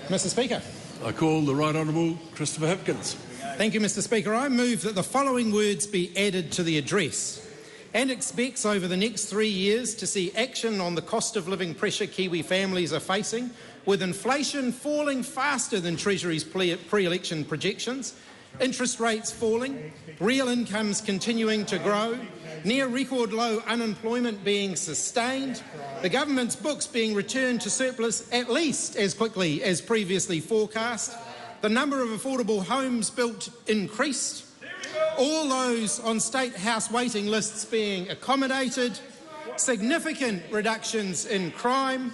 Mr Speaker. I call the Right Honourable Christopher Hipkins. Thank you, Mr Speaker. I move that the following words be added to the address. And expects over the next 3 years to see action on the cost of living pressure Kiwi families are facing, with inflation falling faster than Treasury's pre-election projections, interest rates falling, real incomes continuing to grow, near record low unemployment being sustained, the government's books being returned to surplus at least as quickly as previously forecast, the number of affordable homes built increased, all those on State House waiting lists being accommodated, significant reductions in crime,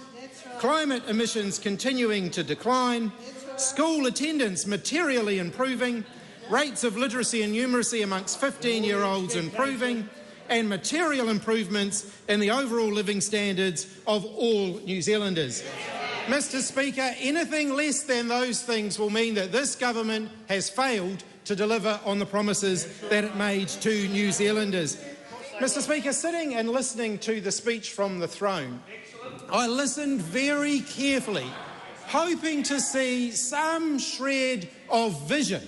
climate emissions continuing to decline, school attendance materially improving, rates of literacy and numeracy amongst 15-year-olds improving, and material improvements in the overall living standards of all New Zealanders. Mr Speaker, anything less than those things will mean that this government has failed to deliver on the promises that it made to New Zealanders. Mr Speaker, sitting and listening to the speech from the throne, I listened very carefully, hoping to see some shred of vision,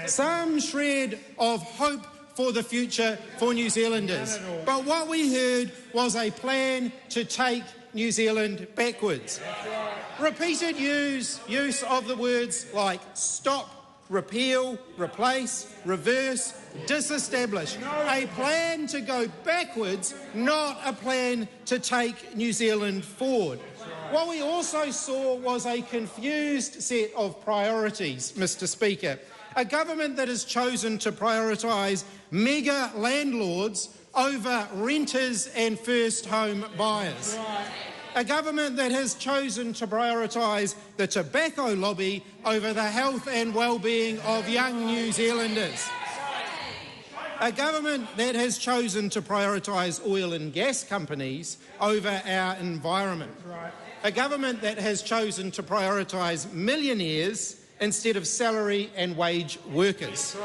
some shred of hope for the future for New Zealanders. But what we heard was a plan to take New Zealand backwards. Repeated use of the words like stop, repeal, replace, reverse, disestablish. A plan to go backwards, not a plan to take New Zealand forward. What we also saw was a confused set of priorities, Mr Speaker. A government that has chosen to prioritise mega landlords over renters and first home buyers. A government that has chosen to prioritise the tobacco lobby over the health and well-being of young New Zealanders. A government that has chosen to prioritise oil and gas companies over our environment. A government that has chosen to prioritise millionaires instead of salary and wage workers.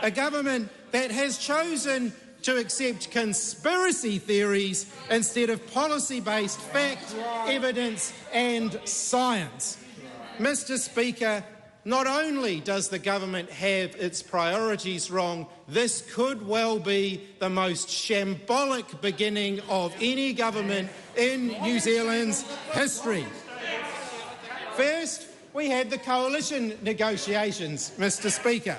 A government that has chosen to accept conspiracy theories instead of policy-based fact, evidence and science. Mr Speaker, not only does the government have its priorities wrong, this could well be the most shambolic beginning of any government in New Zealand's history. First, we had the coalition negotiations, Mr Speaker,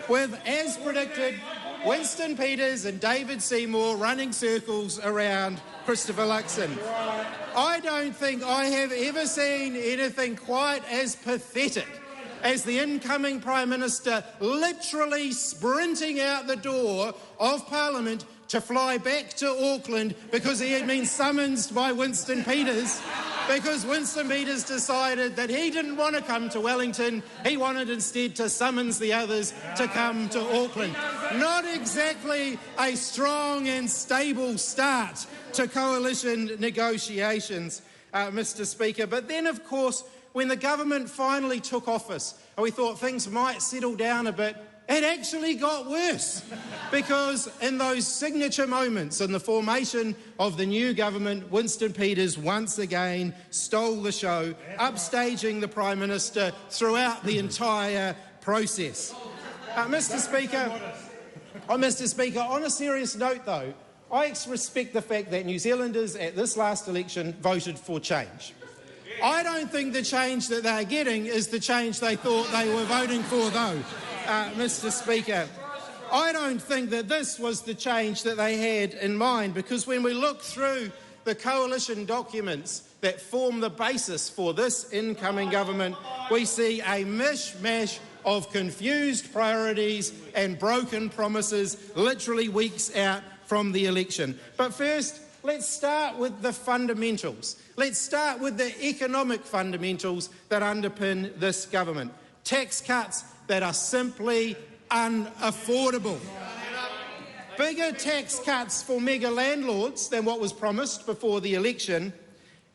with, as predicted, Winston Peters and David Seymour running circles around Christopher Luxon. I don't think I have ever seen anything quite as pathetic as the incoming Prime Minister literally sprinting out the door of Parliament to fly back to Auckland because he had been summoned by Winston Peters, because Winston Peters decided that he didn't want to come to Wellington, he wanted instead to summons the others to come to Auckland. Not exactly a strong and stable start to coalition negotiations, Mr Speaker. But then, of course, when the government finally took office, and we thought things might settle down a bit, it actually got worse, because in those signature moments in the formation of the new government, Winston Peters once again stole the show, upstaging the Prime Minister throughout the entire process. Mr Speaker, on a serious note though, I respect the fact that New Zealanders at this last election voted for change. I don't think the change that they're getting is the change they thought they were voting for though. Mr Speaker, I don't think that this was the change that they had in mind, because when we look through the coalition documents that form the basis for this incoming government, we see a mishmash of confused priorities and broken promises literally weeks out from the election. But first, let's start with the fundamentals. Let's start with the economic fundamentals that underpin this government. Tax cuts that are simply unaffordable. Bigger tax cuts for mega landlords than what was promised before the election,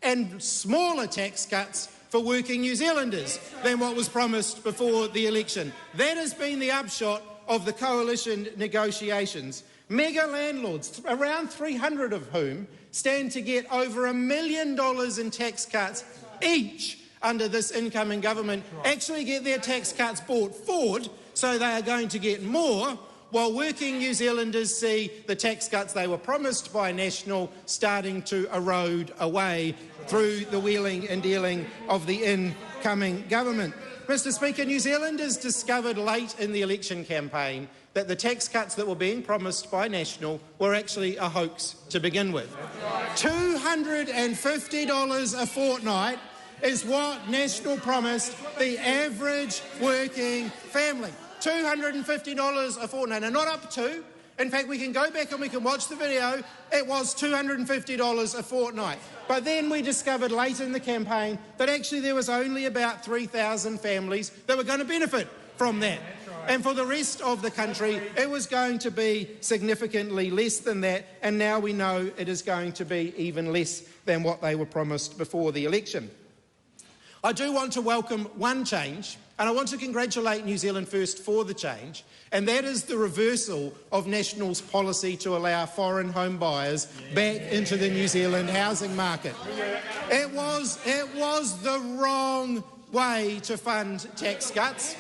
and smaller tax cuts for working New Zealanders than what was promised before the election. That has been the upshot of the coalition negotiations. Mega landlords, around 300 of whom stand to get over $1 million in tax cuts each under this incoming government actually get their tax cuts brought forward, so they are going to get more, while working New Zealanders see the tax cuts they were promised by National starting to erode away through the wheeling and dealing of the incoming government. Mr Speaker, New Zealanders discovered late in the election campaign that the tax cuts that were being promised by National were actually a hoax to begin with. $250 a fortnight is what National promised the average working family. $250 a fortnight, and not up to. In fact, we can go back and we can watch the video. It was $250 a fortnight. But then we discovered late in the campaign that actually there was only about 3,000 families that were going to benefit from that. And for the rest of the country, it was going to be significantly less than that, and now we know it is going to be even less than what they were promised before the election. I do want to welcome one change, and I want to congratulate New Zealand First for the change, and that is the reversal of National's policy to allow foreign home buyers back into the New Zealand housing market. It was the wrong way to fund tax cuts.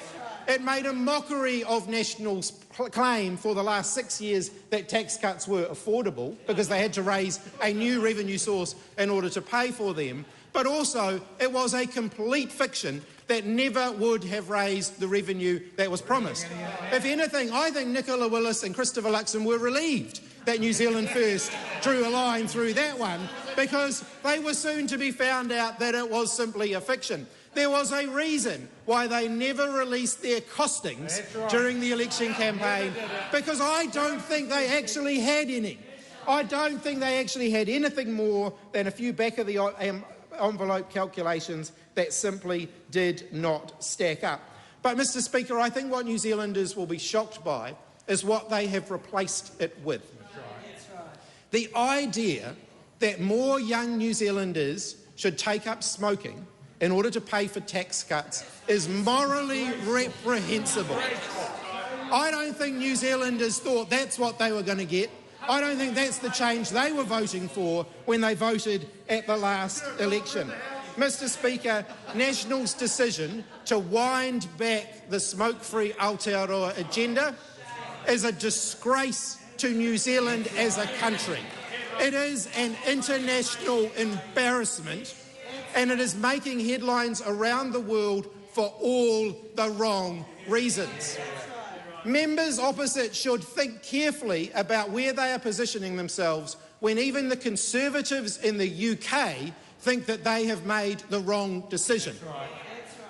It made a mockery of National's claim for the last 6 years that tax cuts were affordable because they had to raise a new revenue source in order to pay for them. But also, it was a complete fiction that never would have raised the revenue that was promised. If anything, I think Nicola Willis and Christopher Luxon were relieved that New Zealand First drew a line through that one, because they were soon to be found out that it was simply a fiction. There was a reason why they never released their costings during the election campaign, because I don't think they actually had any. I don't think they actually had anything more than a few back of the envelope calculations that simply did not stack up. But, Mr Speaker, I think what New Zealanders will be shocked by is what they have replaced it with. The idea that more young New Zealanders should take up smoking in order to pay for tax cuts is morally reprehensible. I don't think New Zealanders thought that's what they were going to get. I don't think that's the change they were voting for when they voted at the last election. Mr Speaker, National's decision to wind back the smoke-free Aotearoa agenda is a disgrace to New Zealand as a country. It is an international embarrassment, and it is making headlines around the world for all the wrong reasons. Members opposite should think carefully about where they are positioning themselves when even the Conservatives in the UK think that they have made the wrong decision.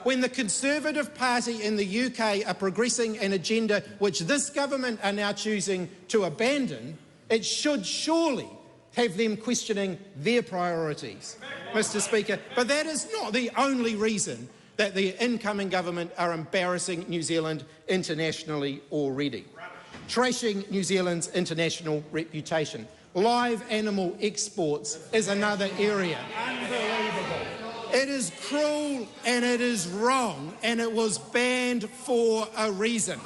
When the Conservative Party in the UK are progressing an agenda which this government are now choosing to abandon, it should surely have them questioning their priorities, Mr Speaker. But that is not the only reason that the incoming government are embarrassing New Zealand internationally already. Trashing New Zealand's international reputation. Live animal exports is another area. Unbelievable. It is cruel and it is wrong, and it was banned for a reason.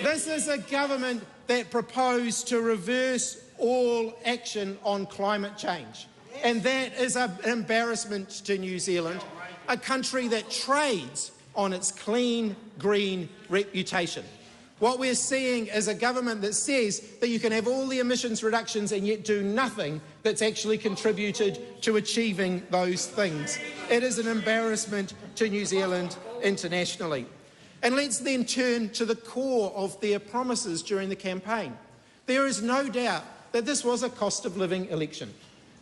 This is a government that proposed to reverse all action on climate change, and that is an embarrassment to New Zealand, a country that trades on its clean, green reputation. What we're seeing is a government that says that you can have all the emissions reductions and yet do nothing that's actually contributed to achieving those things. It is an embarrassment to New Zealand internationally. And let's then turn to the core of their promises during the campaign. There is no doubt that this was a cost of living election.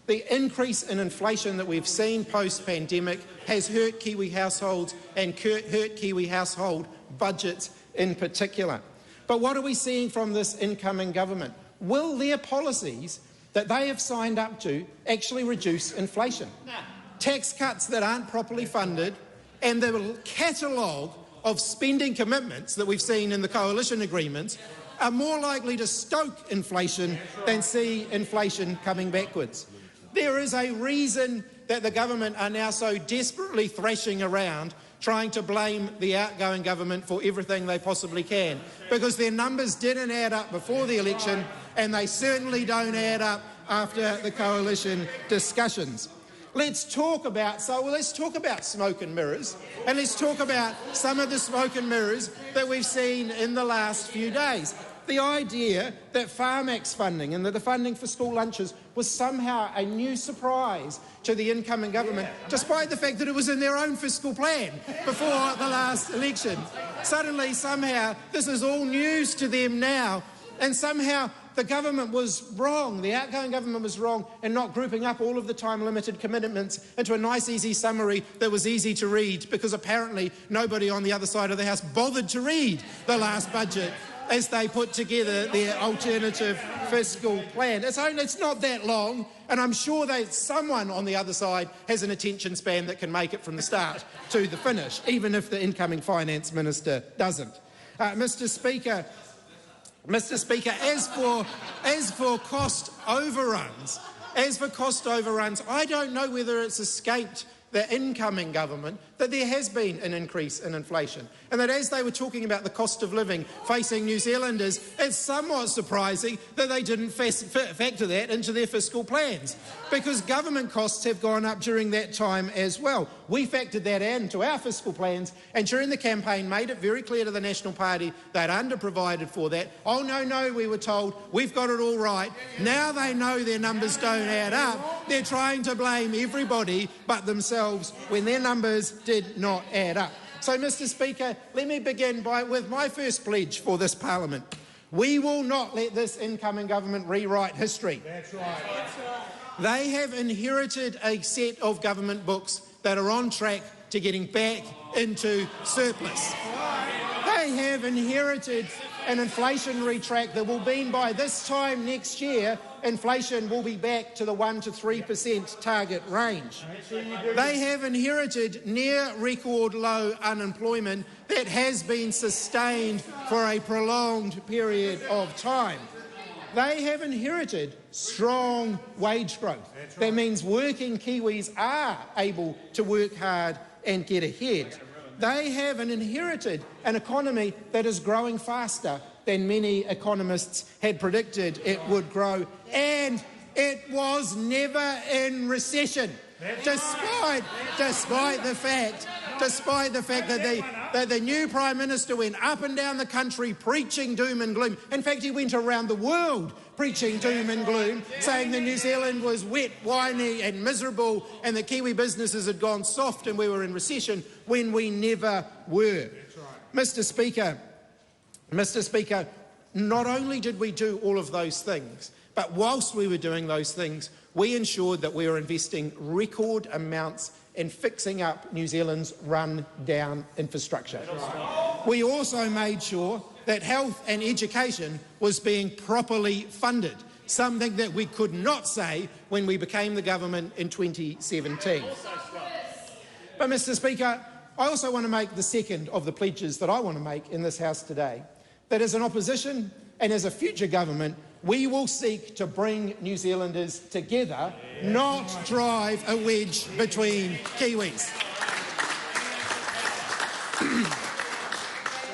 The increase in inflation that we've seen post-pandemic has hurt Kiwi households and hurt Kiwi household budgets in particular. But what are we seeing from this incoming government? Will their policies that they have signed up to actually reduce inflation? Tax cuts that aren't properly funded and the catalogue of spending commitments that we've seen in the coalition agreements are more likely to stoke inflation than see inflation coming backwards. There is a reason that the government are now so desperately thrashing around trying to blame the outgoing government for everything they possibly can, because their numbers didn't add up before the election and they certainly don't add up after the coalition discussions. Let's talk about smoke and mirrors, and let's talk about some of the smoke and mirrors that we've seen in the last few days. The idea that Farmax funding and that the funding for school lunches was somehow a new surprise to the incoming government, despite the fact that it was in their own fiscal plan before the last election. Suddenly, somehow, this is all news to them now, and somehow the government was wrong, the outgoing government was wrong in not grouping up all of the time-limited commitments into a nice, easy summary that was easy to read, because apparently nobody on the other side of the House bothered to read the last budget as they put together their alternative fiscal plan. It's not that long, and I'm sure that someone on the other side has an attention span that can make it from the start to the finish, even if the incoming Finance Minister doesn't. Mr Speaker, as for cost overruns, I don't know whether it's escaped the incoming government that there has been an increase in inflation, and that as they were talking about the cost of living facing New Zealanders, it's somewhat surprising that they didn't factor that into their fiscal plans, because government costs have gone up during that time as well. We factored that into our fiscal plans, and during the campaign made it very clear to the National Party they'd underprovided for that. Oh no, we were told, we've got it all right. Now they know their numbers don't add up. They're trying to blame everybody but themselves when their numbers did not add up. So, Mr Speaker, let me begin with my first pledge for this Parliament. We will not let this incoming government rewrite history. That's right. They have inherited a set of government books that are on track to getting back into surplus. They have inherited an inflationary track that will mean by this time next year, inflation will be back to the 1 to 3% target range. They have inherited near record low unemployment that has been sustained for a prolonged period of time. They have inherited strong wage growth. That means working Kiwis are able to work hard and get ahead. They have inherited an economy that is growing faster than many economists had predicted it would grow, and it was never in recession, despite the fact that the new Prime Minister went up and down the country preaching doom and gloom. In fact, he went around the world preaching doom and gloom, saying that New Zealand was wet, whiny and miserable, and that Kiwi businesses had gone soft and we were in recession, when we never were. Mr Speaker, not only did we do all of those things, but whilst we were doing those things, we ensured that we were investing record amounts in fixing up New Zealand's run-down infrastructure. We also made sure that health and education was being properly funded, something that we could not say when we became the government in 2017. But, Mr Speaker, I also want to make the second of the pledges that I want to make in this House today, that as an opposition and as a future government, we will seek to bring New Zealanders together, not drive a wedge between Kiwis.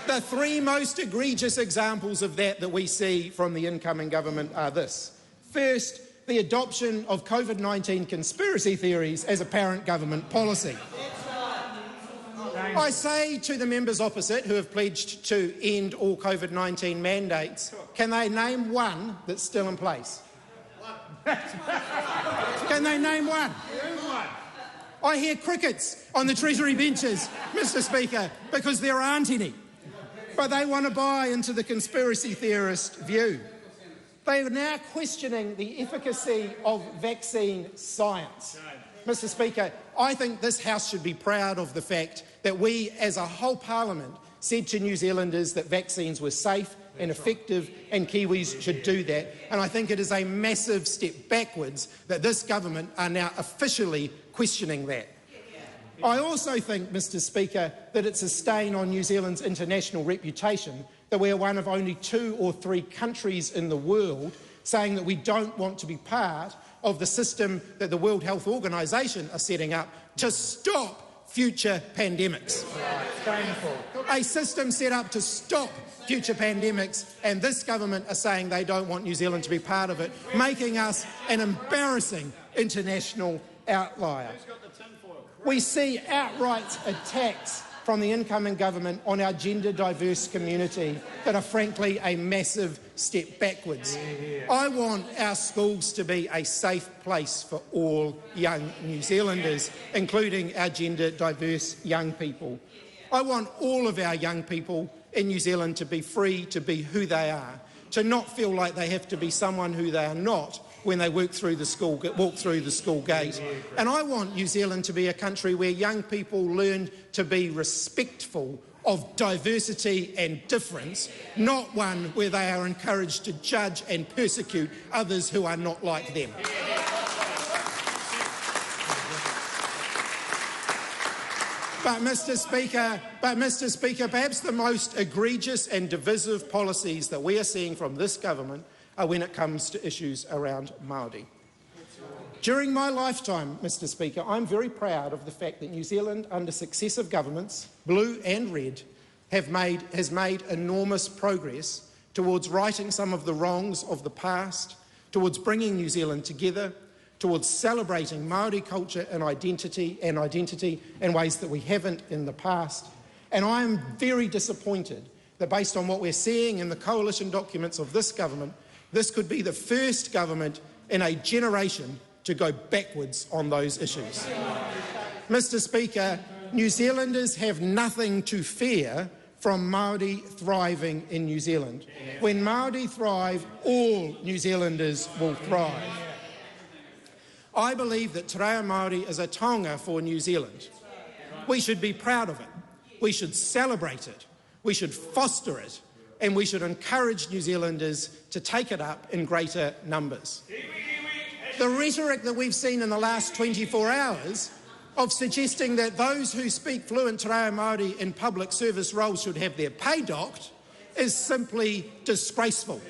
The three most egregious examples of that we see from the incoming government are this. First, the adoption of COVID-19 conspiracy theories as apparent government policy. I say to the members opposite who have pledged to end all COVID-19 mandates, can they name one that's still in place? Can they name one? I hear crickets on the Treasury benches, Mr Speaker, because there aren't any. But they want to buy into the conspiracy theorist view. They are now questioning the efficacy of vaccine science. Mr Speaker, I think this House should be proud of the fact that we, as a whole Parliament, said to New Zealanders that vaccines were safe and effective, and Kiwis should do that. And I think it is a massive step backwards that this government are now officially questioning that. I also think, Mr Speaker, that it's a stain on New Zealand's international reputation that we are one of only 2 or 3 countries in the world saying that we don't want to be part of the system that the World Health Organization are setting up to stop future pandemics. A system set up to stop future pandemics, and this government are saying they don't want New Zealand to be part of it, making us an embarrassing international outlier. We see outright attacks from the incoming government on our gender diverse community that are frankly a massive step backwards. I want our schools to be a safe place for all young New Zealanders, including our gender diverse young people. I want all of our young people in New Zealand to be free to be who they are, to not feel like they have to be someone who they are not when they walk through the school gate. And I want New Zealand to be a country where young people learn to be respectful of diversity and difference, not one where they are encouraged to judge and persecute others who are not like them. But Mr. Speaker, perhaps the most egregious and divisive policies that we are seeing from this government are when it comes to issues around Māori. During my lifetime, Mr. Speaker, I'm very proud of the fact that New Zealand, under successive governments, blue and red, has made enormous progress towards righting some of the wrongs of the past, towards bringing New Zealand together, towards celebrating Māori culture and identity in ways that we haven't in the past. And I am very disappointed that, based on what we're seeing in the coalition documents of this government, this could be the first government in a generation to go backwards on those issues. Mr. Speaker, New Zealanders have nothing to fear from Māori thriving in New Zealand. When Māori thrive, all New Zealanders will thrive. I believe that Te Reo Māori is a taonga for New Zealand. We should be proud of it. We should celebrate it. We should foster it. And we should encourage New Zealanders to take it up in greater numbers. The rhetoric that we've seen in the last 24 hours of suggesting that those who speak fluent Te Reo Māori in public service roles should have their pay docked is simply disgraceful.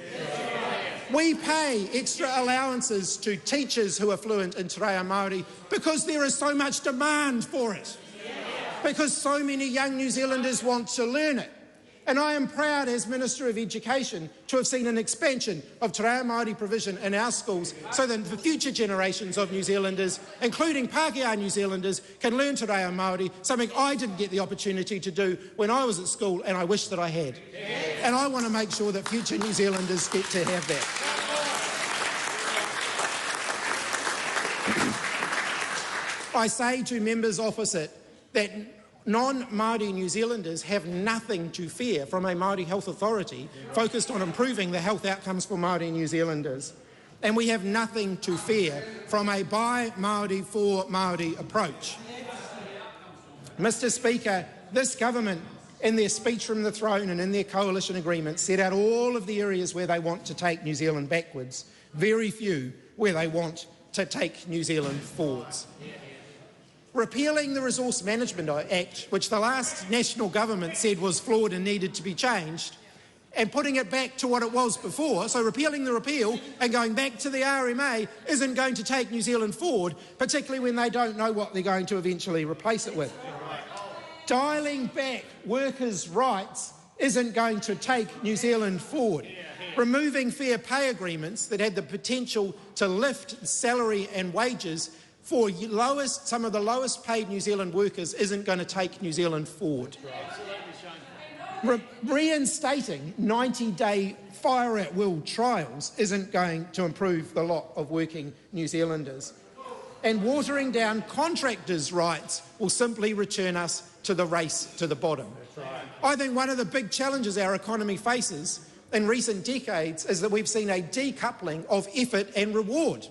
We pay extra allowances to teachers who are fluent in Te Reo Māori because there is so much demand for it, because so many young New Zealanders want to learn it. And I am proud, as Minister of Education, to have seen an expansion of Te Reo Māori provision in our schools so that the future generations of New Zealanders, including Pākehā New Zealanders, can learn Te Reo Māori, something I didn't get the opportunity to do when I was at school, and I wish that I had. And I want to make sure that future New Zealanders get to have that. I say to members opposite that non-Māori New Zealanders have nothing to fear from a Māori health authority focused on improving the health outcomes for Māori New Zealanders. And we have nothing to fear from a by Māori for Māori approach. Mr. Speaker, this government, in their speech from the throne and in their coalition agreement, set out all of the areas where they want to take New Zealand backwards, very few where they want to take New Zealand forwards. Repealing the Resource Management Act, which the last national government said was flawed and needed to be changed, and putting it back to what it was before, so repealing the repeal and going back to the RMA isn't going to take New Zealand forward, particularly when they don't know what they're going to eventually replace it with. Dialling back workers' rights isn't going to take New Zealand forward. Removing fair pay agreements that had the potential to lift salary and wages for some of the lowest paid New Zealand workers isn't going to take New Zealand forward. Reinstating 90-day fire at will trials isn't going to improve the lot of working New Zealanders. And watering down contractors' rights will simply return us to the race to the bottom. I think one of the big challenges our economy faces in recent decades is that we've seen a decoupling of effort and reward.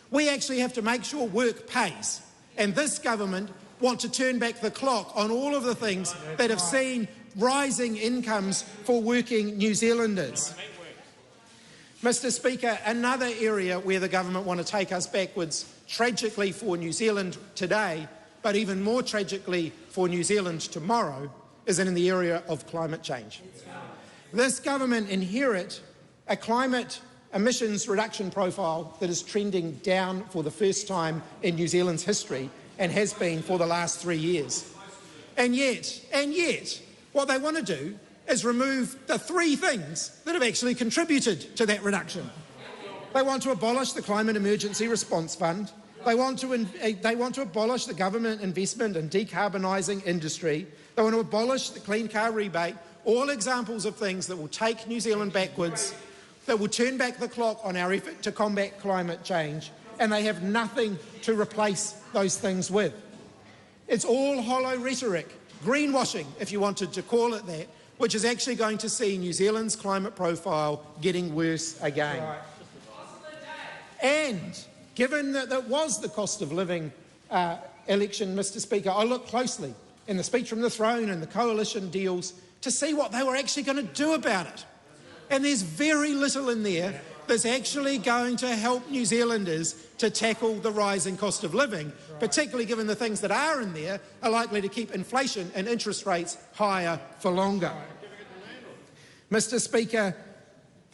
We actually have to make sure work pays. And this government wants to turn back the clock on all of the things that have seen rising incomes for working New Zealanders. Mr. Speaker, another area where the government want to take us backwards, tragically for New Zealand today, but even more tragically for New Zealand tomorrow, is in the area of climate change. This government inherit a climate emissions reduction profile that is trending down for the first time in New Zealand's history and has been for the last 3 years. And yet, what they want to do is remove the three things that have actually contributed to that reduction. They want to abolish the Climate Emergency Response Fund, They want to abolish the government investment in decarbonising industry. They want to abolish the clean car rebate, all examples of things that will take New Zealand backwards, that will turn back the clock on our effort to combat climate change, and they have nothing to replace those things with. It's all hollow rhetoric, greenwashing, if you wanted to call it that, which is actually going to see New Zealand's climate profile getting worse again. Right. And given that that was the cost of living election, Mr. Speaker, I looked closely in the speech from the throne and the coalition deals to see what they were actually going to do about it. And there's very little in there that's actually going to help New Zealanders to tackle the rising cost of living, particularly given the things that are in there are likely to keep inflation and interest rates higher for longer. Mr. Speaker,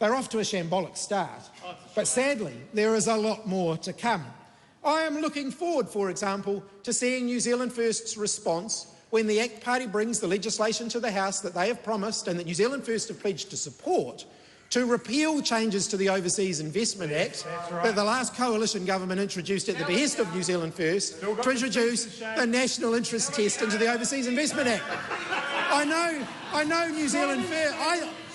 they're off to a shambolic start, but sadly there is a lot more to come. I am looking forward, for example, to seeing New Zealand First's response when the ACT Party brings the legislation to the House that they have promised and that New Zealand First have pledged to support, to repeal changes to the Overseas Investment Act that the last coalition government introduced at the behest of New Zealand First, to introduce the national interest test into the Overseas Investment Act. I know New Zealand First.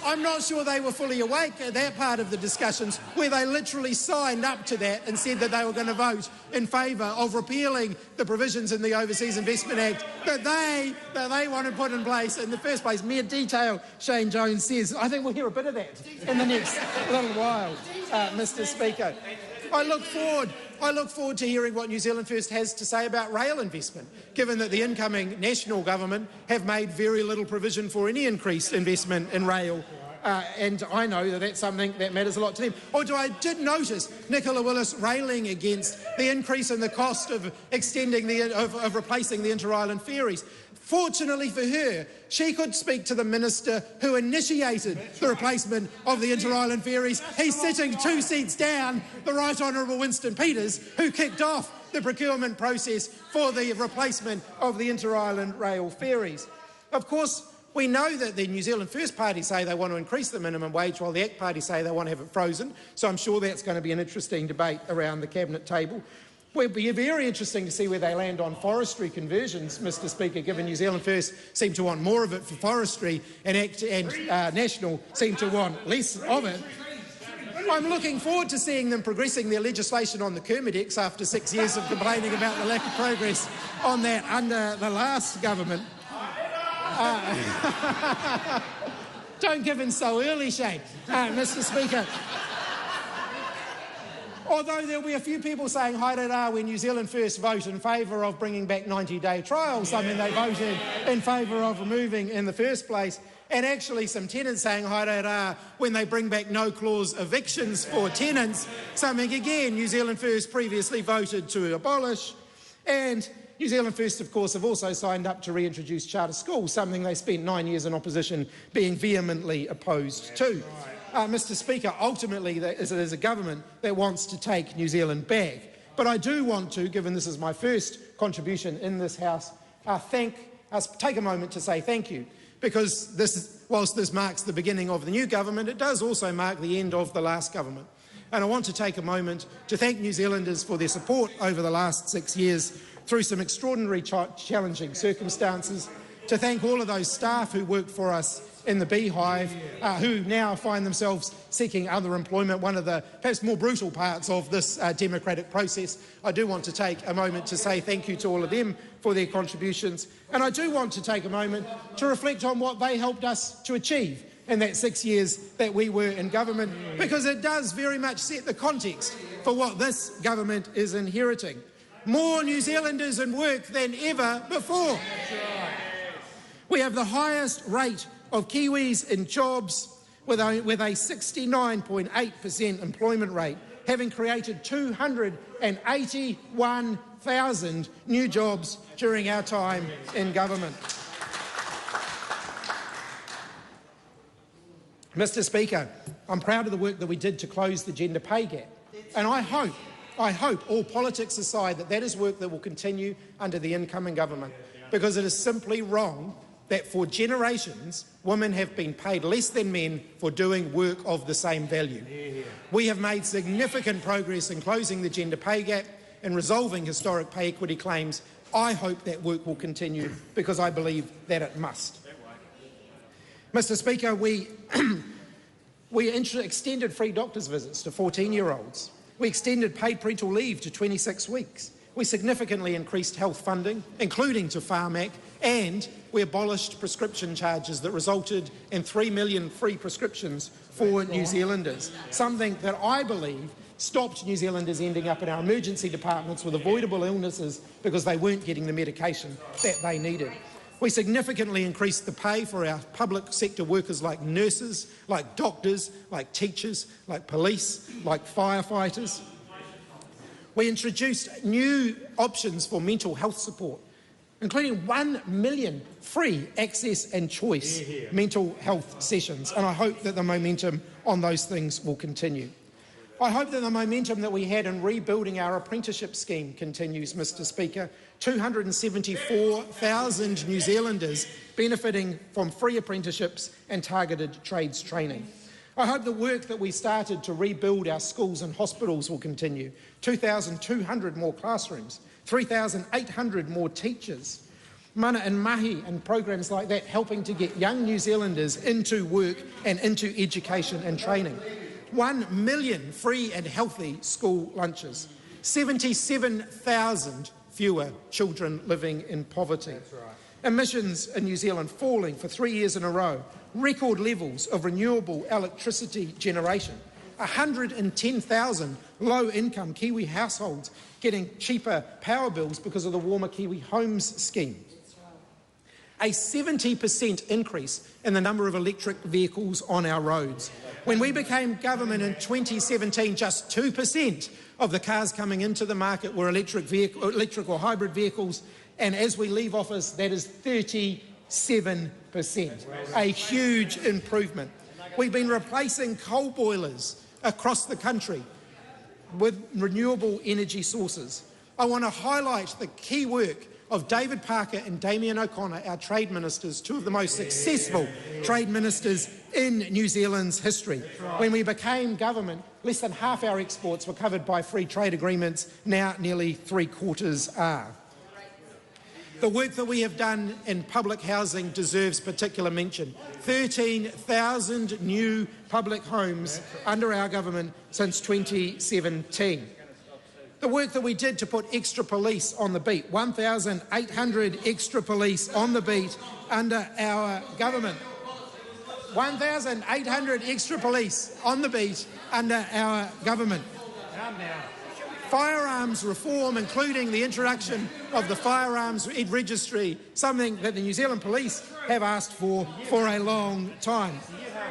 I'm not sure they were fully awake at that part of the discussions where they literally signed up to that and said that they were going to vote in favour of repealing the provisions in the Overseas Investment Act that they want to put in place in the first place. Mere detail, Shane Jones says. I think we'll hear a bit of that in the next little while, Mr. Speaker. I look forward to hearing what New Zealand First has to say about rail investment, given that the incoming national government have made very little provision for any increased investment in rail. And I know that that's something that matters a lot to them. Although I did notice Nicola Willis railing against the increase in the cost of of replacing the inter-island ferries. Fortunately for her, she could speak to the minister who initiated the replacement of the inter-island ferries. He's sitting 2 seats down, the Right Honourable Winston Peters, who kicked off the procurement process for the replacement of the inter-island rail ferries. Of course, we know that the New Zealand First Party say they want to increase the minimum wage, while the ACT Party say they want to have it frozen. So I'm sure that's going to be an interesting debate around the Cabinet table. It will be very interesting to see where they land on forestry conversions, Mr. Speaker, given New Zealand First seem to want more of it for forestry and ACT and National seem to want less of it. I'm looking forward to seeing them progressing their legislation on the Kermadex after 6 years of complaining about the lack of progress on that under the last government. Don't give in so early, Shane, Mr. Speaker. Although there'll be a few people saying haere when New Zealand First vote in favour of bringing back 90-day trials, something they voted in favour of removing in the first place, and actually some tenants saying haere when they bring back no-clause evictions for tenants, something again New Zealand First previously voted to abolish. And New Zealand First, of course, have also signed up to reintroduce charter schools, something they spent 9 years in opposition being vehemently opposed to. Mr. Speaker, ultimately it is a government that wants to take New Zealand back. But I do want to, given this is my first contribution in this House, take a moment to say thank you, because whilst this marks the beginning of the new government, it does also mark the end of the last government. And I want to take a moment to thank New Zealanders for their support over the last 6 years through some extraordinary challenging circumstances, to thank all of those staff who worked for us in the beehive, who now find themselves seeking other employment, one of the perhaps more brutal parts of this democratic process. I do want to take a moment to say thank you to all of them for their contributions, and I do want to take a moment to reflect on what they helped us to achieve in that 6 years that we were in government, because it does very much set the context for what this government is inheriting. More New Zealanders in work than ever before. We have the highest rate of Kiwis in jobs, with a 69.8% employment rate, having created 281,000 new jobs during our time in government. Mr. Speaker, I'm proud of the work that we did to close the gender pay gap, and I hope, all politics aside, that is work that will continue under the incoming government, because it is simply wrong that for generations women have been paid less than men for doing work of the same value. We have made significant progress in closing the gender pay gap, in resolving historic pay equity claims. I hope that work will continue because I believe that it must. Mr. Speaker, we extended free doctor's visits to 14-year-olds. We extended paid parental leave to 26 weeks. We significantly increased health funding, including to Pharmac, and we abolished prescription charges that resulted in 3 million free prescriptions for New Zealanders, something that I believe stopped New Zealanders ending up in our emergency departments with avoidable illnesses because they weren't getting the medication that they needed. We significantly increased the pay for our public sector workers like nurses, like doctors, like teachers, like police, like firefighters. We introduced new options for mental health support, including 1 million free access and choice mental health sessions, and I hope that the momentum on those things will continue. I hope that the momentum that we had in rebuilding our apprenticeship scheme continues, Mr. Speaker. 274,000 New Zealanders benefiting from free apprenticeships and targeted trades training. I hope the work that we started to rebuild our schools and hospitals will continue. 2,200 more classrooms, 3,800 more teachers, mana and mahi and programs like that helping to get young New Zealanders into work and into education and training. 1 million free and healthy school lunches, 77,000 fewer children living in poverty. Emissions in New Zealand falling for 3 years in a row, record levels of renewable electricity generation, 110,000 low-income Kiwi households getting cheaper power bills because of the Warmer Kiwi Homes scheme. A 70% increase in the number of electric vehicles on our roads. When we became government in 2017, just 2% of the cars coming into the market were electric or hybrid vehicles, and as we leave office, that is 37%, a huge improvement. We've been replacing coal boilers across the country with renewable energy sources. I want to highlight the key work of David Parker and Damien O'Connor, our trade ministers, two of the most successful trade ministers in New Zealand's history. When we became government, less than half our exports were covered by free trade agreements. Now nearly 3/4 are. The work that we have done in public housing deserves particular mention. 13,000 new public homes under our government since 2017. The work that we did to put extra police on the beat, 1,800 extra police on the beat under our government. 1,800 extra police on the beat under our government. Firearms reform, including the introduction of the firearms registry, something that the New Zealand Police have asked for a long time.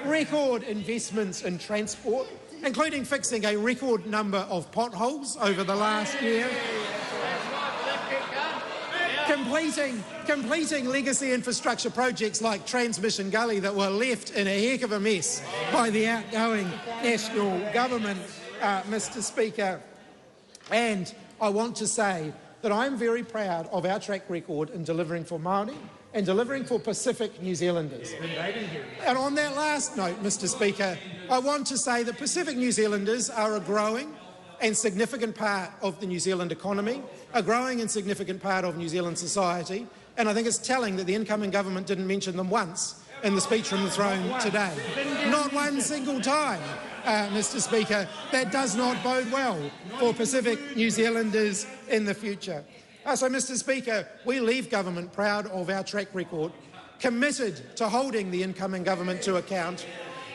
Record investments in transport, including fixing a record number of potholes over the last year, completing legacy infrastructure projects like Transmission Gully that were left in a heck of a mess by the outgoing national government, Mr. Speaker. And I want to say that I'm very proud of our track record in delivering for Māori and delivering for Pacific New Zealanders. And on that last note, Mr. Speaker, I want to say that Pacific New Zealanders are a growing and significant part of the New Zealand economy, a growing and significant part of New Zealand society, and I think it's telling that the incoming government didn't mention them once in the speech from the throne today. Not one single time, Mr. Speaker. That does not bode well for Pacific New Zealanders in the future. So, Mr. Speaker, we leave government proud of our track record, committed to holding the incoming government to account,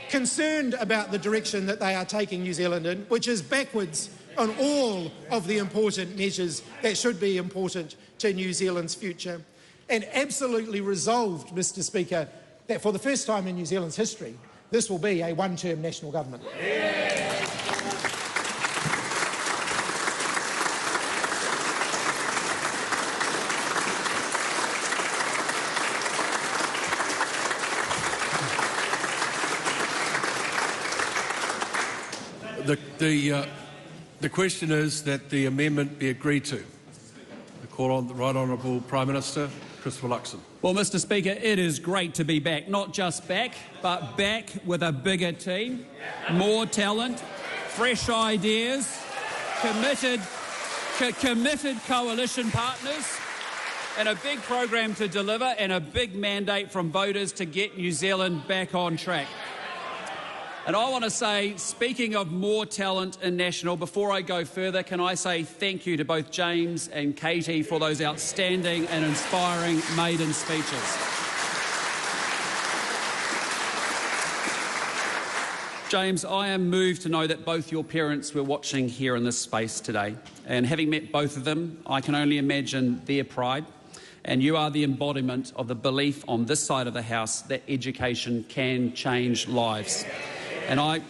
concerned about the direction that they are taking New Zealand in, which is backwards on all of the important measures that should be important to New Zealand's future, and absolutely resolved, Mr. Speaker, that for the first time in New Zealand's history, this will be a one-term national government. The question is that the amendment be agreed to. I call on the Right Honourable Prime Minister, Christopher Luxon. Well, Mr. Speaker, it is great to be back. Not just back, but back with a bigger team, more talent, fresh ideas, committed committed coalition partners, and a big program to deliver, and a big mandate from voters to get New Zealand back on track. And I want to say, speaking of more talent in National, before I go further, can I say thank you to both James and Katie for those outstanding and inspiring maiden speeches. James, I am moved to know that both your parents were watching here in this space today. And having met both of them, I can only imagine their pride. And you are the embodiment of the belief on this side of the House that education can change lives. And I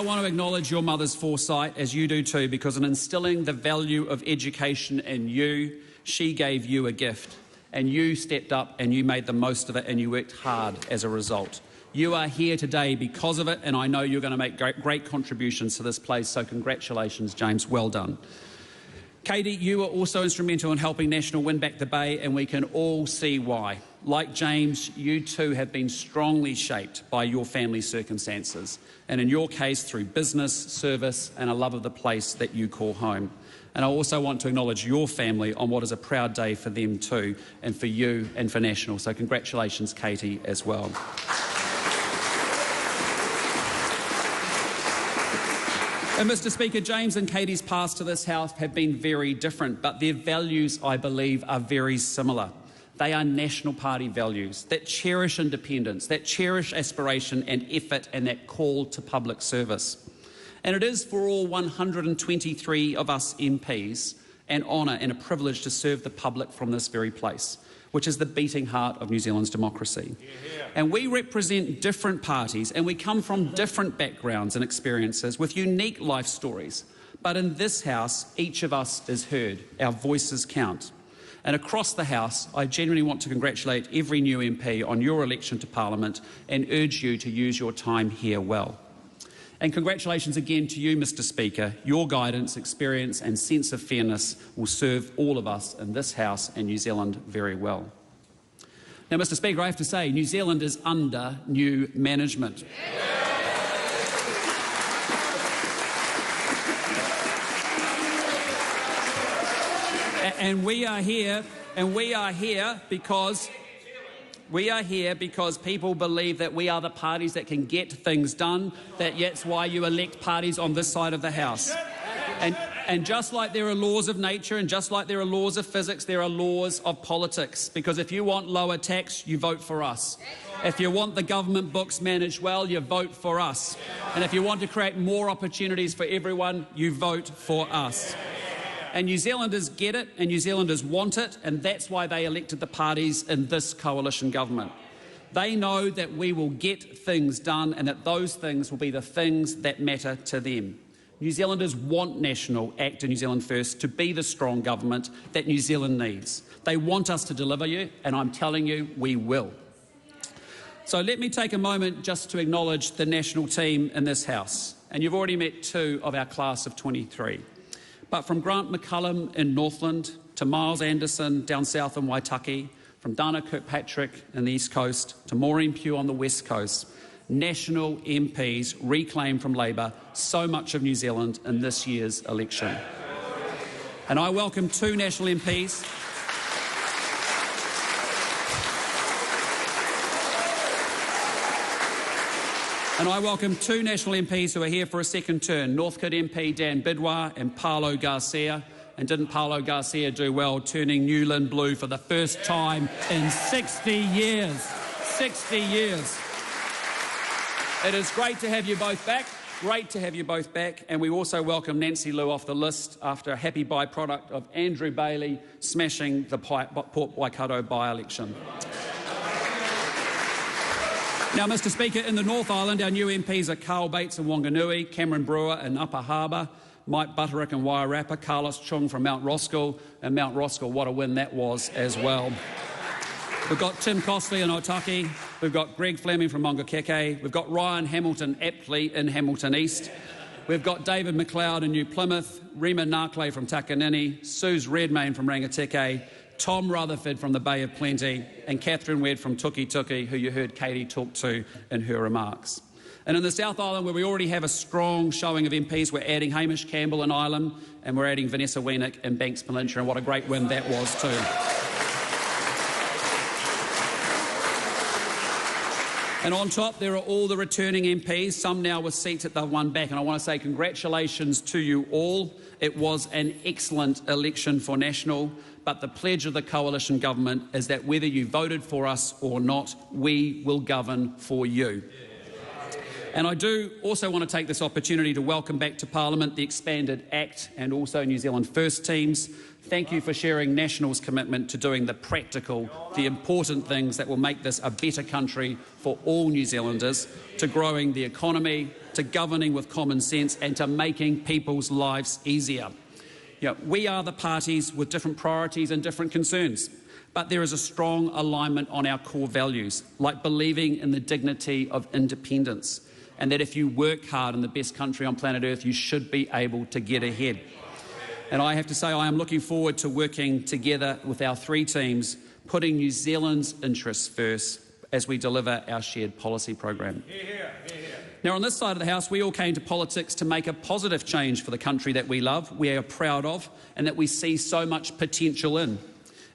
want to acknowledge your mother's foresight, as you do too, because in instilling the value of education in you, she gave you a gift. And you stepped up and you made the most of it, and you worked hard as a result. You are here today because of it, and I know you're going to make great contributions to this place, so congratulations, James. Well done. Katie, you were also instrumental in helping National win back the Bay, and we can all see why. Like James, you too have been strongly shaped by your family's circumstances, and in your case through business, service and a love of the place that you call home. And I also want to acknowledge your family on what is a proud day for them too, and for you and for National. So congratulations, Katie, as well. And Mr. Speaker, James and Katie's paths to this House have been very different, but their values, I believe, are very similar. They are National Party values that cherish independence, that cherish aspiration and effort, and that call to public service. And it is for all 123 of us MPs an honour and a privilege to serve the public from this very place, which is the beating heart of New Zealand's democracy. And we represent different parties, and we come from different backgrounds and experiences with unique life stories. But in this House, each of us is heard. Our voices count. And across the House, I genuinely want to congratulate every new MP on your election to Parliament and urge you to use your time here well. And congratulations again to you, Mr. Speaker. Your guidance, experience and sense of fairness will serve all of us in this House and New Zealand very well. Now, Mr. Speaker, I have to say, New Zealand is under new management. And we are here because people believe that we are the parties that can get things done. That's why you elect parties on this side of the House. And just like there are laws of nature and just like there are laws of physics, there are laws of politics. Because if you want lower tax, you vote for us. If you want the government books managed well, you vote for us. And if you want to create more opportunities for everyone, you vote for us. And New Zealanders get it, and New Zealanders want it, and that's why they elected the parties in this coalition government. They know that we will get things done and that those things will be the things that matter to them. New Zealanders want National Act in New Zealand First to be the strong government that New Zealand needs. They want us to deliver you, and I'm telling you, we will. So let me take a moment just to acknowledge the National team in this House. And you've already met two of our class of 23. But from Grant McCullum in Northland to Miles Anderson down south in Waitaki, from Dana Kirkpatrick in the East Coast to Maureen Pugh on the West Coast, National MPs reclaim from Labour so much of New Zealand in this year's election. And I welcome two National MPs who are here for a second turn, Northcote MP Dan Bidwar and Paolo Garcia. And didn't Paolo Garcia do well, turning Newland blue for the first time in 60 years? 60 years. It is great to have you both back. Great to have you both back. And we also welcome Nancy Liu off the list after a happy byproduct of Andrew Bailey smashing the Port Waikato by-election. Now, Mr. Speaker, in the North Island, our new MPs are Carl Bates in Wanganui, Cameron Brewer in Upper Harbour, Mike Butterick in Wairarapa, Carlos Chung from Mount Roskill, and Mount Roskill, what a win that was as well. We've got Tim Costley in Otaki, we've got Greg Fleming from Mongakeke, we've got Ryan Hamilton aptly in Hamilton East, we've got David McLeod in New Plymouth, Rima Narkley from Takanini, Suze Redmayne from Rangateke, Tom Rutherford from the Bay of Plenty, and Catherine Wedd from Tuki Tuki, who you heard Katie talk to in her remarks. And in the South Island, where we already have a strong showing of MPs, we're adding Hamish Campbell in Ireland, and we're adding Vanessa Wienick in Banks Malincha, and what a great win that was too. And on top, there are all the returning MPs, some now with seats that they've won back. And I want to say congratulations to you all. It was an excellent election for National, but the pledge of the coalition government is that whether you voted for us or not, we will govern for you. And I do also want to take this opportunity to welcome back to Parliament the expanded ACT and also New Zealand First teams. Thank you for sharing National's commitment to doing the practical, the important things that will make this a better country for all New Zealanders, to growing the economy, to governing with common sense and to making people's lives easier. We are the parties with different priorities and different concerns, but there is a strong alignment on our core values, like believing in the dignity of independence, and that if you work hard in the best country on planet Earth, you should be able to get ahead. And I have to say I am looking forward to working together with our three teams, putting New Zealand's interests first as we deliver our shared policy program. Now, on this side of the House, we all came to politics to make a positive change for the country that we love, we are proud of, and that we see so much potential in.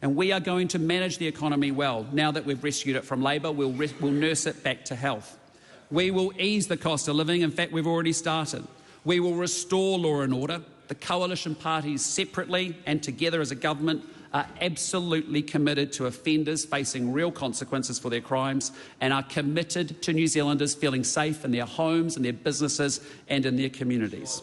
And we are going to manage the economy well. Now that we've rescued it from Labor, we'll nurse it back to health. We will ease the cost of living. In fact, we've already started. We will restore law and order. The coalition parties separately and together as a government are absolutely committed to offenders facing real consequences for their crimes and are committed to New Zealanders feeling safe in their homes, in their businesses and in their communities.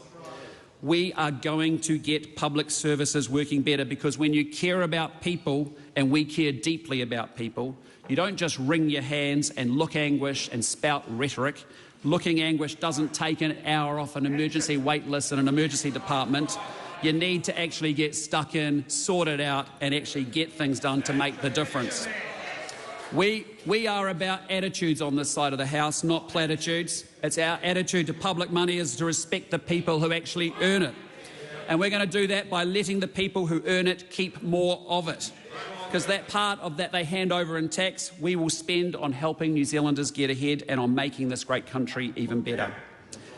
We are going to get public services working better, because when you care about people, and we care deeply about people, you don't just wring your hands and look anguish and spout rhetoric. Looking anguish doesn't take an hour off an emergency wait list in an emergency department. You need to actually get stuck in, sort it out, and actually get things done to make the difference. We are about attitudes on this side of the House, not platitudes. It's our attitude to public money is to respect the people who actually earn it. And we're going to do that by letting the people who earn it keep more of it. Because that part of that they hand over in tax, we will spend on helping New Zealanders get ahead and on making this great country even better.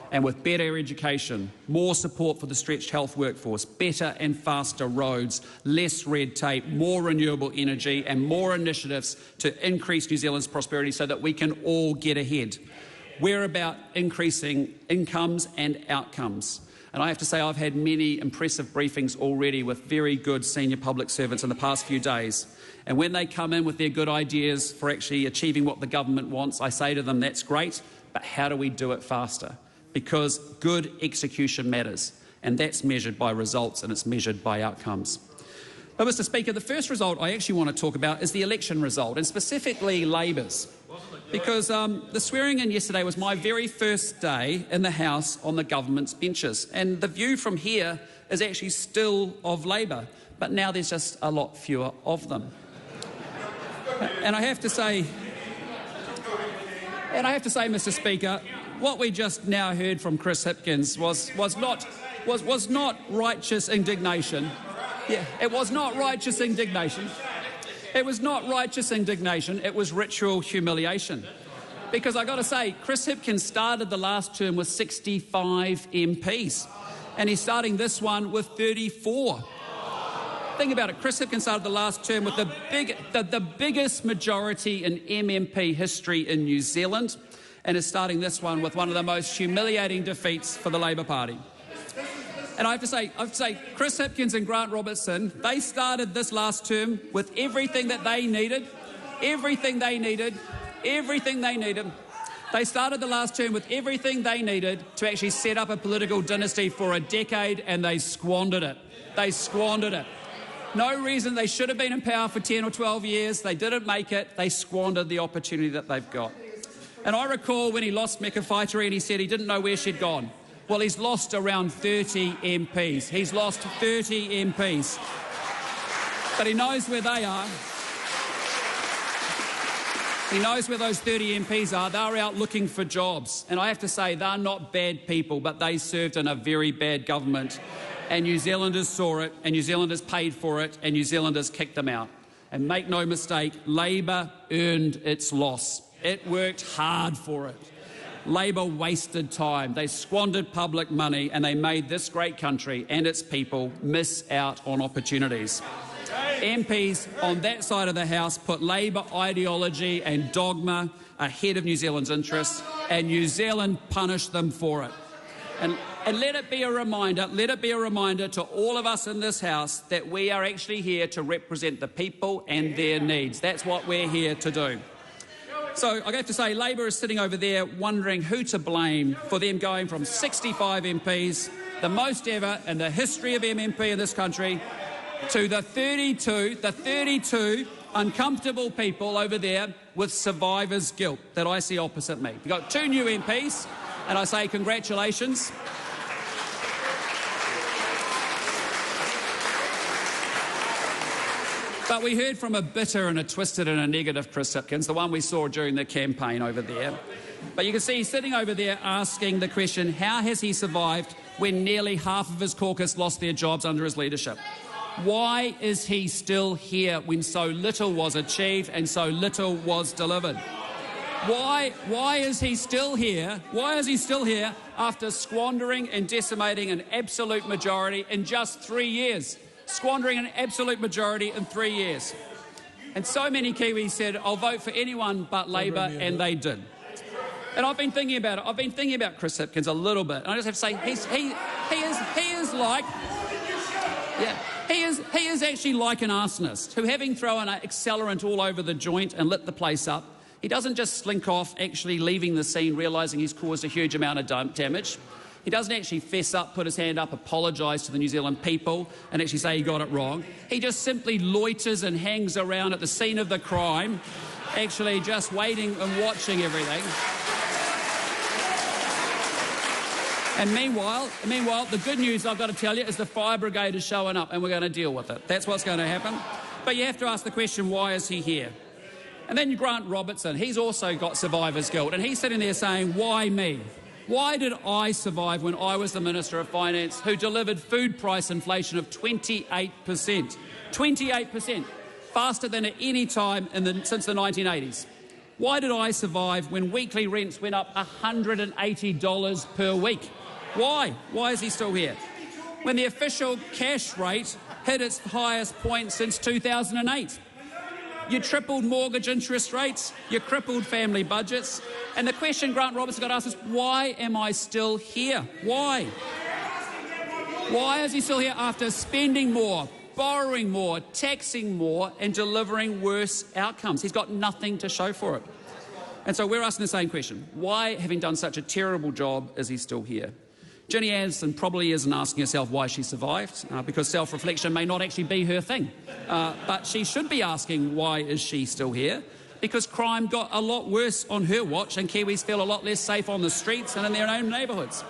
And with better education, more support for the stretched health workforce, better and faster roads, less red tape, more renewable energy and more initiatives to increase New Zealand's prosperity so that we can all get ahead. We're about increasing incomes and outcomes. And I have to say I've had many impressive briefings already with very good senior public servants in the past few days. And when they come in with their good ideas for actually achieving what the government wants, I say to them, that's great, but how do we do it faster? Because good execution matters, and that's measured by results and it's measured by outcomes. But, Mr Speaker, the first result I actually want to talk about is the election result, and specifically Labor's. Because the swearing-in yesterday was my very first day in the House on the government's benches, and the view from here is actually still of Labor, but now there's just a lot fewer of them. And I have to say, Mr Speaker, what we just now heard from Chris Hipkins was not righteous indignation. Yeah, it was not righteous indignation. It was not righteous indignation, it was ritual humiliation. Because I got to say, Chris Hipkins started the last term with 65 MPs, and he's starting this one with 34. Think about it, Chris Hipkins started the last term with the biggest majority in MMP history in New Zealand, and is starting this one with one of the most humiliating defeats for the Labor Party. And I have to say, Chris Hipkins and Grant Robertson, they started this last term with everything that they needed, They started the last term with everything they needed to actually set up a political dynasty for a decade, and they squandered it. No reason they should have been in power for 10 or 12 years. They didn't make it. They squandered the opportunity that they've got. And I recall when he lost Meka Whaitiri and he said he didn't know where she'd gone. Well, he's lost around 30 MPs. He's lost 30 MPs. But he knows where they are. He knows where those 30 MPs are. They're out looking for jobs. And I have to say, they're not bad people, but they served in a very bad government. And New Zealanders saw it, and New Zealanders paid for it, and New Zealanders kicked them out. And make no mistake, Labor earned its loss. It worked hard for it. Labor wasted time, they squandered public money, and they made this great country and its people miss out on opportunities. MPs on that side of the House put Labor ideology and dogma ahead of New Zealand's interests, and New Zealand punished them for it. And let it be a reminder to all of us in this House that we are actually here to represent the people and their needs. That's what we're here to do. So I have to say, Labor is sitting over there wondering who to blame for them going from 65 MPs, the most ever in the history of MMP in this country, to the 32 uncomfortable people over there with survivor's guilt that I see opposite me. We've got 2 new MPs, and I say congratulations. But we heard from a bitter and a twisted and a negative Chris Hipkins, the one we saw during the campaign over there. But you can see he's sitting over there asking the question, how has he survived when nearly half of his caucus lost their jobs under his leadership? Why is he still here when so little was achieved and so little was delivered? Why is he still here? Why is he still here after squandering and decimating an absolute majority in just 3 years? Squandering an absolute majority in 3 years. And so many Kiwis said, I'll vote for anyone but Labor, and they did. And I've been thinking about it. I've been thinking about Chris Hipkins a little bit. And I just have to say, he is actually like an arsonist who, having thrown an accelerant all over the joint and lit the place up, he doesn't just slink off, actually leaving the scene, realising he's caused a huge amount of damage. He doesn't actually fess up, put his hand up, apologise to the New Zealand people and actually say he got it wrong. He just simply loiters and hangs around at the scene of the crime, actually just waiting and watching everything. And meanwhile, the good news I've got to tell you is the fire brigade is showing up and we're going to deal with it. That's what's going to happen. But you have to ask the question, why is he here? And then Grant Robertson, he's also got survivor's guilt, and he's sitting there saying, why me? Why did I survive when I was the Minister of Finance who delivered food price inflation of 28%? 28%, faster than at any time since the 1980s. Why did I survive when weekly rents went up $180 per week? Why? Why is he still here? When the official cash rate hit its highest point since 2008. You tripled mortgage interest rates, you crippled family budgets, and the question Grant Robertson got asked is, why am I still here? Why? Why is he still here after spending more, borrowing more, taxing more, and delivering worse outcomes? He's got nothing to show for it. And so we're asking the same question. Why, having done such a terrible job, is he still here? Ginny Anderson probably isn't asking herself why she survived, because self-reflection may not actually be her thing. But she should be asking, why is she still here? Because crime got a lot worse on her watch and Kiwis feel a lot less safe on the streets and in their own neighbourhoods.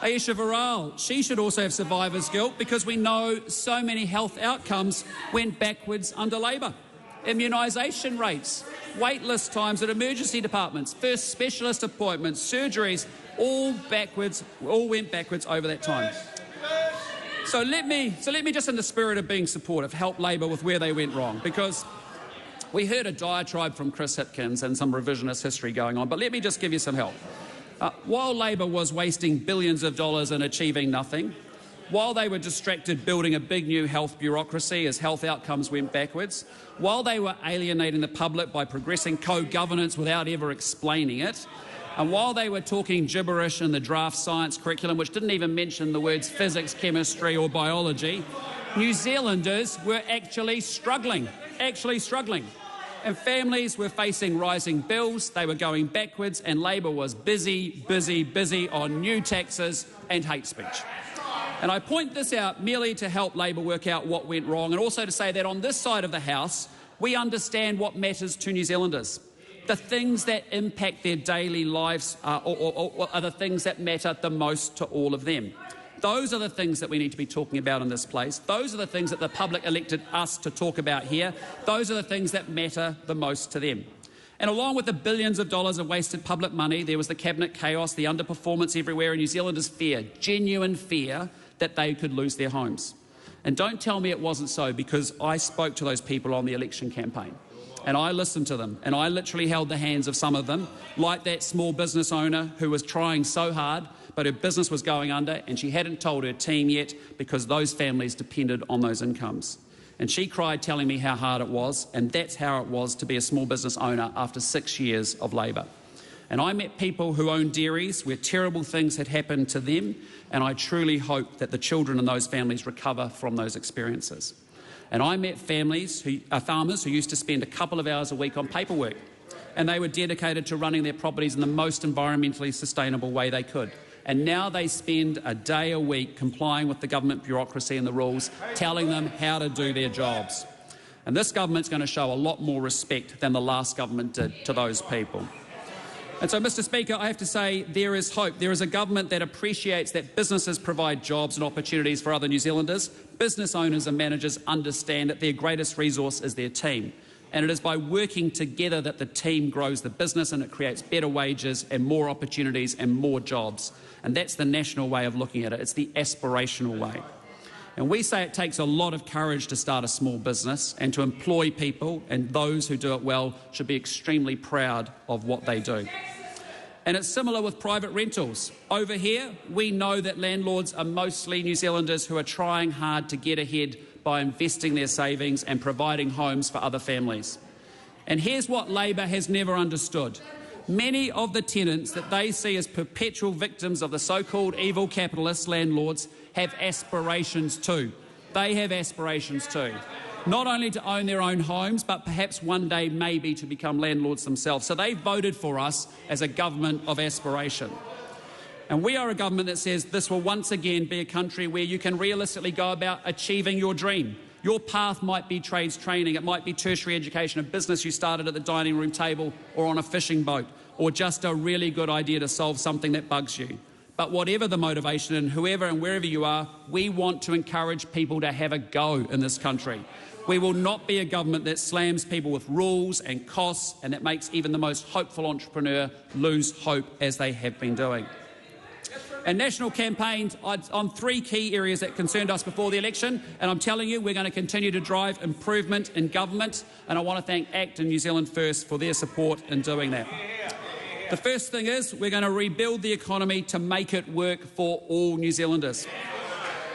Aisha Viral, she should also have survivor's guilt because we know so many health outcomes went backwards under Labor. Immunisation rates, waitlist times at emergency departments, first specialist appointments, surgeries, all went backwards over that time. So let me just, in the spirit of being supportive, help Labor with where they went wrong, because we heard a diatribe from Chris Hipkins and some revisionist history going on, but let me just give you some help. While Labor was wasting billions of dollars and achieving nothing, while they were distracted building a big new health bureaucracy as health outcomes went backwards, while they were alienating the public by progressing co-governance without ever explaining it, and while they were talking gibberish in the draft science curriculum, which didn't even mention the words physics, chemistry or biology, New Zealanders were actually struggling. And families were facing rising bills, they were going backwards, and Labor was busy on new taxes and hate speech. And I point this out merely to help Labor work out what went wrong, and also to say that on this side of the House, we understand what matters to New Zealanders. The things that impact their daily lives are the things that matter the most to all of them. Those are the things that we need to be talking about in this place. Those are the things that the public elected us to talk about here. Those are the things that matter the most to them. And along with the billions of dollars of wasted public money, there was the cabinet chaos, the underperformance everywhere, and New Zealanders' fear, genuine fear, that they could lose their homes. And don't tell me it wasn't so, because I spoke to those people on the election campaign. And I listened to them, and I literally held the hands of some of them, like that small business owner who was trying so hard, but her business was going under and she hadn't told her team yet because those families depended on those incomes. And she cried telling me how hard it was, and that's how it was to be a small business owner after 6 years of Labour. And I met people who own dairies where terrible things had happened to them, and I truly hope that the children in those families recover from those experiences. And I met farmers who used to spend a couple of hours a week on paperwork, and they were dedicated to running their properties in the most environmentally sustainable way they could. And now they spend a day a week complying with the government bureaucracy and the rules, telling them how to do their jobs. And this government's going to show a lot more respect than the last government did to those people. And so, Mr Speaker, I have to say there is hope. There is a government that appreciates that businesses provide jobs and opportunities for other New Zealanders. Business owners and managers understand that their greatest resource is their team. And it is by working together that the team grows the business and it creates better wages and more opportunities and more jobs. And that's the national way of looking at it. It's the aspirational way. And we say it takes a lot of courage to start a small business and to employ people, and those who do it well should be extremely proud of what they do. And it's similar with private rentals. Over here, we know that landlords are mostly New Zealanders who are trying hard to get ahead by investing their savings and providing homes for other families. And here's what Labour has never understood. Many of the tenants that they see as perpetual victims of the so-called evil capitalist landlords have aspirations too. They have aspirations too. Not only to own their own homes, but perhaps one day maybe to become landlords themselves. So they voted for us as a government of aspiration. And we are a government that says this will once again be a country where you can realistically go about achieving your dream. Your path might be trades training, it might be tertiary education, a business you started at the dining room table or on a fishing boat, or just a really good idea to solve something that bugs you. But whatever the motivation and whoever and wherever you are, we want to encourage people to have a go in this country. We will not be a government that slams people with rules and costs and that makes even the most hopeful entrepreneur lose hope as they have been doing. And national campaigns on 3 key areas that concerned us before the election, and I'm telling you we're going to continue to drive improvement in government, and I want to thank ACT and New Zealand First for their support in doing that. The first thing is we're going to rebuild the economy to make it work for all New Zealanders.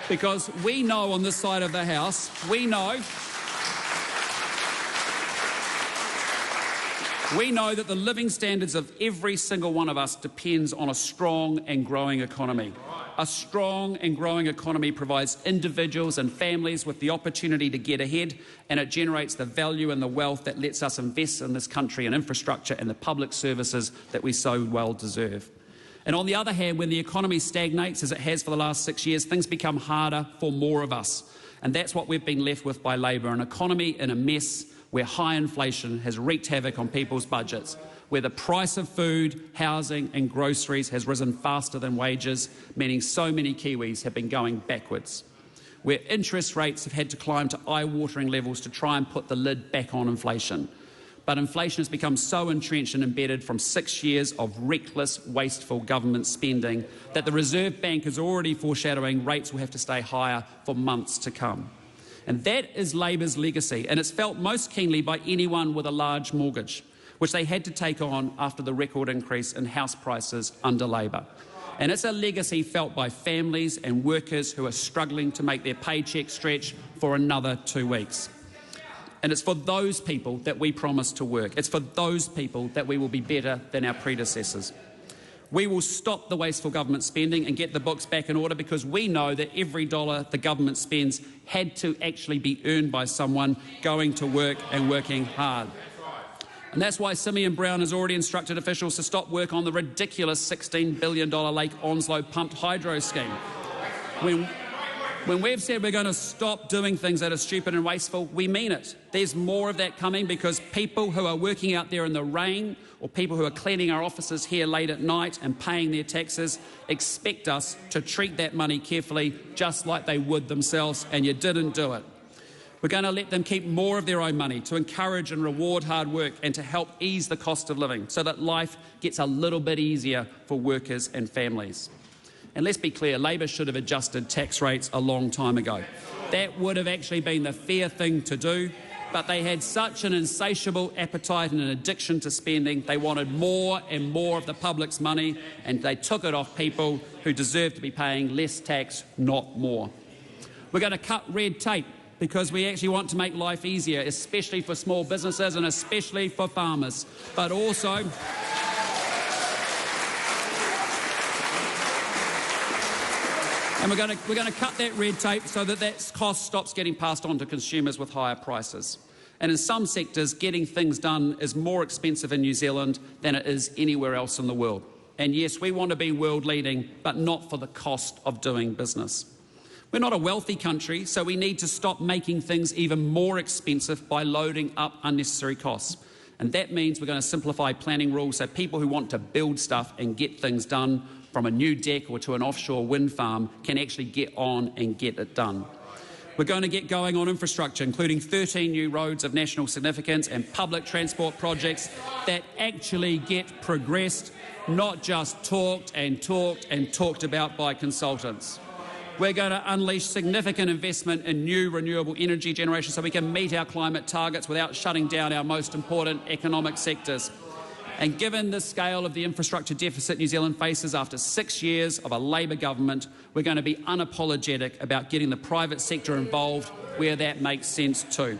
Because we know on this side of the House, we know that the living standards of every single one of us depends on a strong and growing economy. A strong and growing economy provides individuals and families with the opportunity to get ahead, and it generates the value and the wealth that lets us invest in this country in infrastructure and the public services that we so well deserve. And on the other hand, when the economy stagnates, as it has for the last 6 years, things become harder for more of us. And that's what we've been left with by Labour, an economy in a mess where high inflation has wreaked havoc on people's budgets, where the price of food, housing and groceries has risen faster than wages, meaning so many Kiwis have been going backwards, where interest rates have had to climb to eye-watering levels to try and put the lid back on inflation. But inflation has become so entrenched and embedded from 6 years of reckless, wasteful government spending that the Reserve Bank is already foreshadowing rates will have to stay higher for months to come. And that is Labour's legacy, and it's felt most keenly by anyone with a large mortgage, which they had to take on after the record increase in house prices under Labour. And it's a legacy felt by families and workers who are struggling to make their paycheck stretch for another 2 weeks. And it's for those people that we promise to work. It's for those people that we will be better than our predecessors. We will stop the wasteful government spending and get the books back in order, because we know that every dollar the government spends had to actually be earned by someone going to work and working hard. And that's why Simeon Brown has already instructed officials to stop work on the ridiculous $16 billion Lake Onslow pumped hydro scheme. When we've said we're going to stop doing things that are stupid and wasteful, we mean it. There's more of that coming, because people who are working out there in the rain, or people who are cleaning our offices here late at night and paying their taxes, expect us to treat that money carefully, just like they would themselves, and you didn't do it. We're going to let them keep more of their own money to encourage and reward hard work and to help ease the cost of living so that life gets a little bit easier for workers and families. And let's be clear, Labour should have adjusted tax rates a long time ago. That would have actually been the fair thing to do, but they had such an insatiable appetite and an addiction to spending. They wanted more and more of the public's money, and they took it off people who deserve to be paying less tax, not more. We're going to cut red tape because we actually want to make life easier, especially for small businesses and especially for farmers, but also and we're going to cut that red tape so that cost stops getting passed on to consumers with higher prices. And in some sectors, getting things done is more expensive in New Zealand than it is anywhere else in the world. And yes, we want to be world leading, but not for the cost of doing business. We're not a wealthy country, so we need to stop making things even more expensive by loading up unnecessary costs. And that means we're going to simplify planning rules so people who want to build stuff and get things done from a new deck or to an offshore wind farm can actually get on and get it done. We're going to get going on infrastructure, including 13 new roads of national significance and public transport projects that actually get progressed, not just talked and talked and talked about by consultants. We're going to unleash significant investment in new renewable energy generation so we can meet our climate targets without shutting down our most important economic sectors. And given the scale of the infrastructure deficit New Zealand faces after 6 years of a Labour government, we're going to be unapologetic about getting the private sector involved where that makes sense too.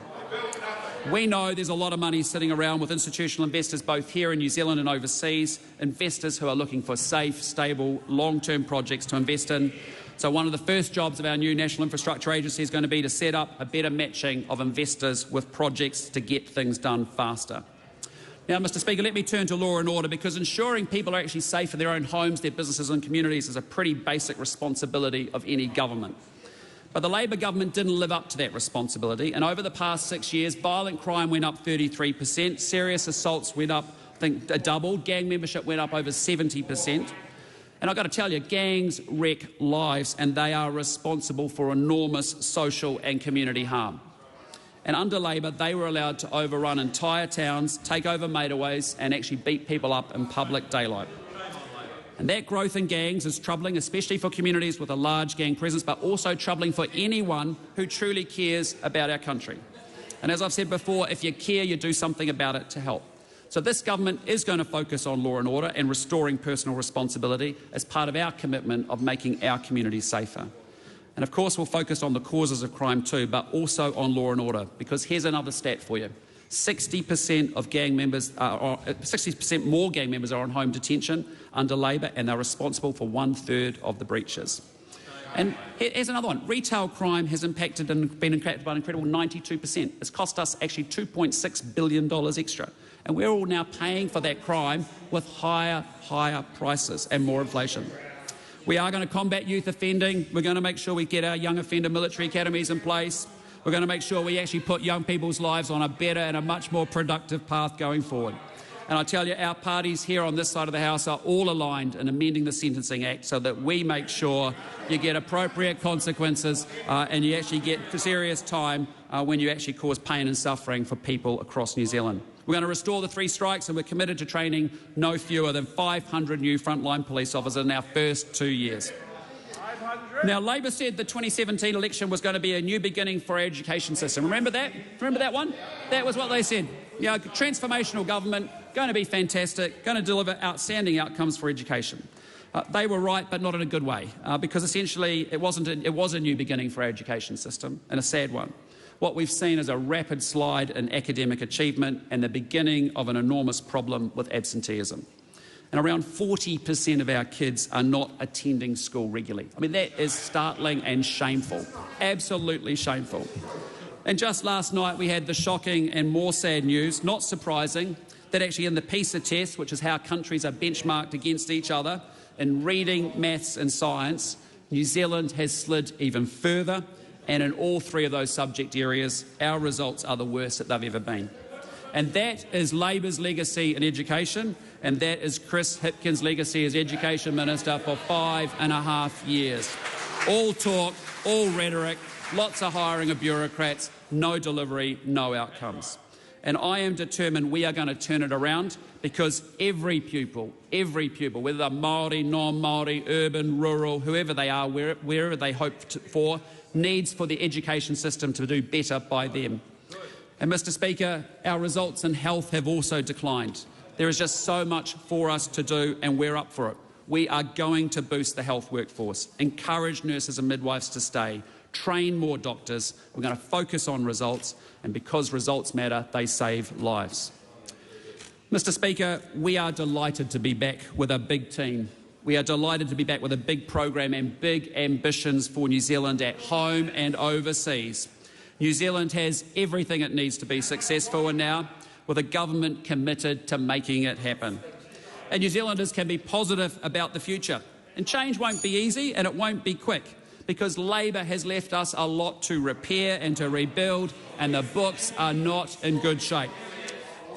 We know there's a lot of money sitting around with institutional investors both here in New Zealand and overseas, investors who are looking for safe, stable, long-term projects to invest in. So one of the first jobs of our new National Infrastructure Agency is going to be to set up a better matching of investors with projects to get things done faster. Now, Mr Speaker, let me turn to law and order, because ensuring people are actually safe in their own homes, their businesses and communities is a pretty basic responsibility of any government. But the Labour government didn't live up to that responsibility, and over the past 6 years, violent crime went up 33%, serious assaults went up, I think, doubled, gang membership went up over 70%. And I've got to tell you, gangs wreck lives, and they are responsible for enormous social and community harm. And under Labour, they were allowed to overrun entire towns, take over motorways and actually beat people up in public daylight. And that growth in gangs is troubling, especially for communities with a large gang presence, but also troubling for anyone who truly cares about our country. And as I've said before, if you care, you do something about it to help. So this government is going to focus on law and order and restoring personal responsibility as part of our commitment of making our communities safer. And of course, we'll focus on the causes of crime too, but also on law and order, because here's another stat for you. 60% of gang members, 60% more gang members are on home detention under Labour, and they're responsible for 1/3 of the breaches. And here's another one. Retail crime has impacted and been impacted by an incredible 92%. It's cost us actually $2.6 billion extra. And we're all now paying for that crime with higher prices and more inflation. We are going to combat youth offending. We're going to make sure we get our young offender military academies in place. We're going to make sure we actually put young people's lives on a better and a much more productive path going forward. And I tell you, our parties here on this side of the House are all aligned in amending the Sentencing Act so that we make sure you get appropriate consequences and you actually get serious time when you actually cause pain and suffering for people across New Zealand. We're going to restore the 3 strikes, and we're committed to training no fewer than 500 new frontline police officers in our first 2 years. Now, Labour said the 2017 election was going to be a new beginning for our education system. Remember that? Remember that one? That was what they said. You know, transformational government, going to be fantastic, going to deliver outstanding outcomes for education. They were right, but not in a good way, because essentially it was a new beginning for our education system, and a sad one. What we've seen is a rapid slide in academic achievement and the beginning of an enormous problem with absenteeism. And around 40% of our kids are not attending school regularly. I mean, that is startling and shameful, absolutely shameful. And just last night we had the shocking and more sad news, not surprising, that actually in the PISA test, which is how countries are benchmarked against each other, in reading, maths and science, New Zealand has slid even further. And in all 3 of those subject areas, our results are the worst that they've ever been. And that is Labour's legacy in education, and that is Chris Hipkins' legacy as Education Minister for 5.5 years. All talk, all rhetoric, lots of hiring of bureaucrats, no delivery, no outcomes. And I am determined we are going to turn it around, because every pupil, whether they're Māori, non-Māori, urban, rural, whoever they are, wherever they hope for, needs for the education system to do better by them. And Mr Speaker, our results in health have also declined. There is just so much for us to do, and we're up for it. We are going to boost the health workforce, encourage nurses and midwives to stay, train more doctors. We're going to focus on results, and because results matter, they save lives. Mr Speaker, we are delighted to be back with a big team. We are delighted to be back with a big program and big ambitions for New Zealand at home and overseas. New Zealand has everything it needs to be successful, and now with a government committed to making it happen. And New Zealanders can be positive about the future. And change won't be easy and it won't be quick, because Labor has left us a lot to repair and to rebuild, and the books are not in good shape.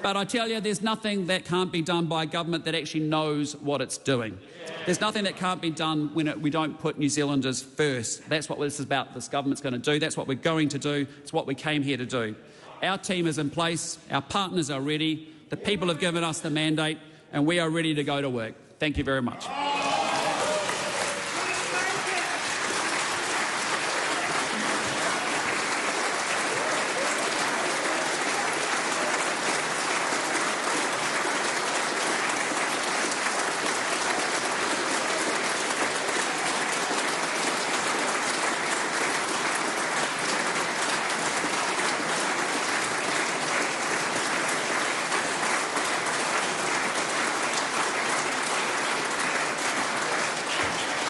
But I tell you, there's nothing that can't be done by a government that actually knows what it's doing. There's nothing that can't be done when we don't put New Zealanders first. That's what this is about. This government's going to do. That's what we're going to do. It's what we came here to do. Our team is in place. Our partners are ready. The people have given us the mandate, and we are ready to go to work. Thank you very much.